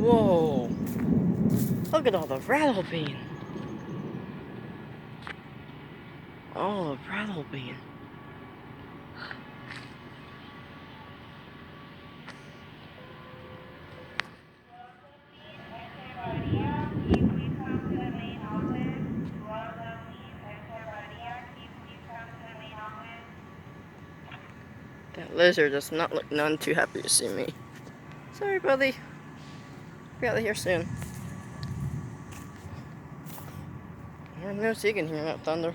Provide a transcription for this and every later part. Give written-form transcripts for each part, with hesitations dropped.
Whoa! Look at all the rattle bean. All the rattle bean. That lizard does not look none too happy to see me. Sorry, buddy. Be out of here soon. Lord knows he can hear that thunder.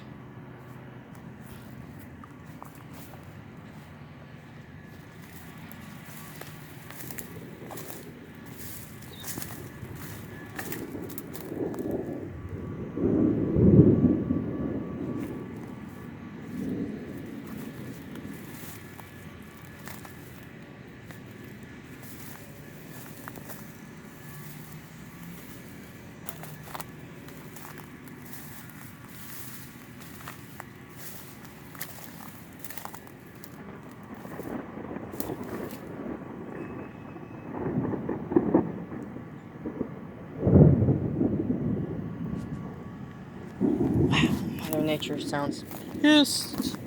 Wow, Mother Nature sounds pissed.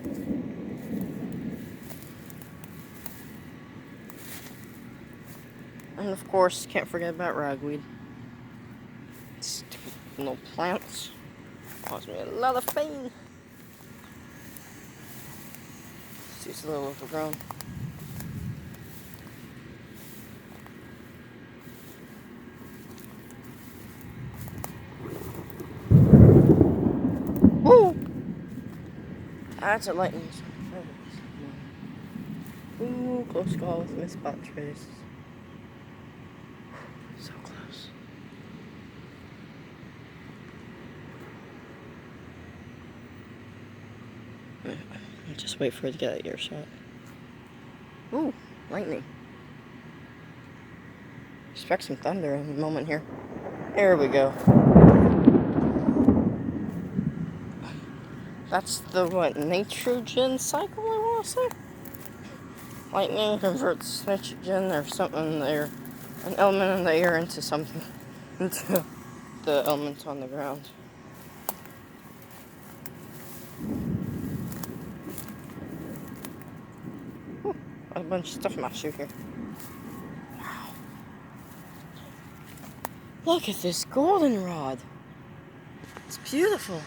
And of course, can't forget about ragweed. Stupid little plants. Cause me a lot of pain. It's a little overgrown. Woo! That's a lightning strike. Ooh, close call with Miss Pattrace. So close. Just wait for it to get an earshot. Ooh, lightning. Expect some thunder in a moment here. There we go. That's the, what, nitrogen cycle, I want to say? Lightning converts nitrogen or something in the air, an element in the air into something, into the elements on the ground. Whew, a bunch of stuff in my shoe here. Wow. Look at this goldenrod. It's beautiful.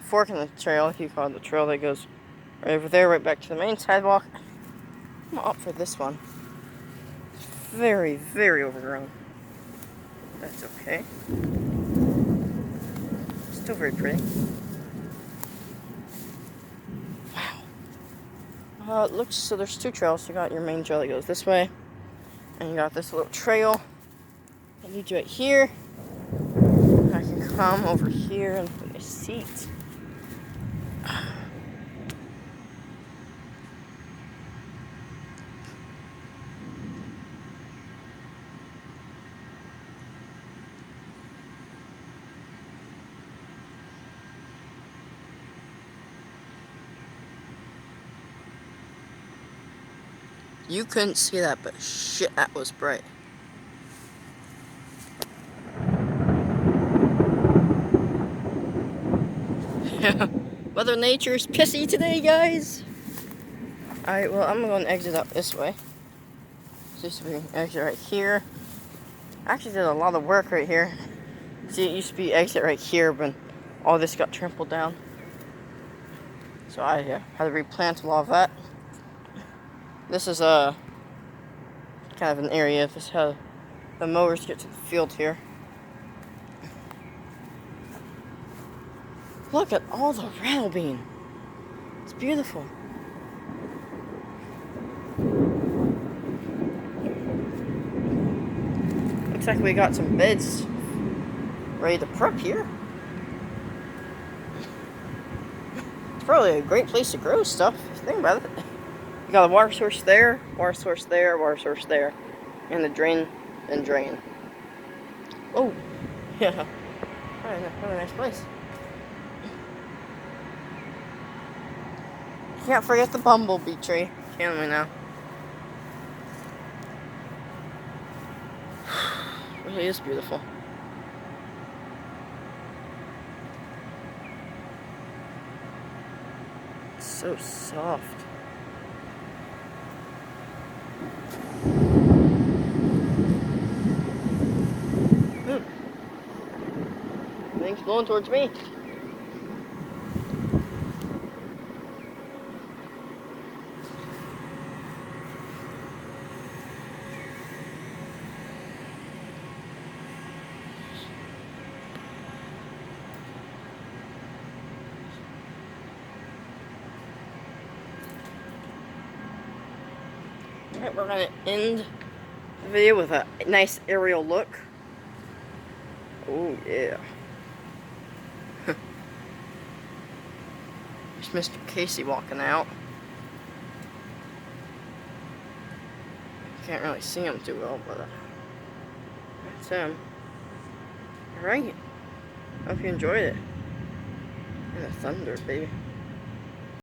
Fork in the trail, if you call it the trail that goes right over there, right back to the main sidewalk. I'm up for this one. Very, very overgrown. That's okay. Still very pretty. Wow. It looks, so there's two trails. You got your main trail that goes this way, and you got this little trail that leads you right here. I can come over here and put my seat. You couldn't see that, but shit, that was bright. Mother Nature's pissy today, guys. Alright, well, I'm going to exit up this way. So used to be an exit right here. I actually did a lot of work right here. See, it used to be exit right here, but all this got trampled down. So I had to replant a lot of that. This is a kind of an area. This is how the mowers get to the field here. Look at all the rattle bean. It's beautiful. Looks like we got some beds ready to prep here. It's probably a great place to grow stuff, if you think about it. You got a water source there, water source there, water source there, and the drain and drain. Oh, yeah. Really nice place. Can't forget the bumblebee tree, can we now? really is beautiful. It's so soft. Things blowing towards me. Alright, we're gonna end the video with a nice aerial look. Oh yeah. There's Mr. Casey walking out. Can't really see him too well, but that's him. Alright. Hope you enjoyed it. And the thunder, baby.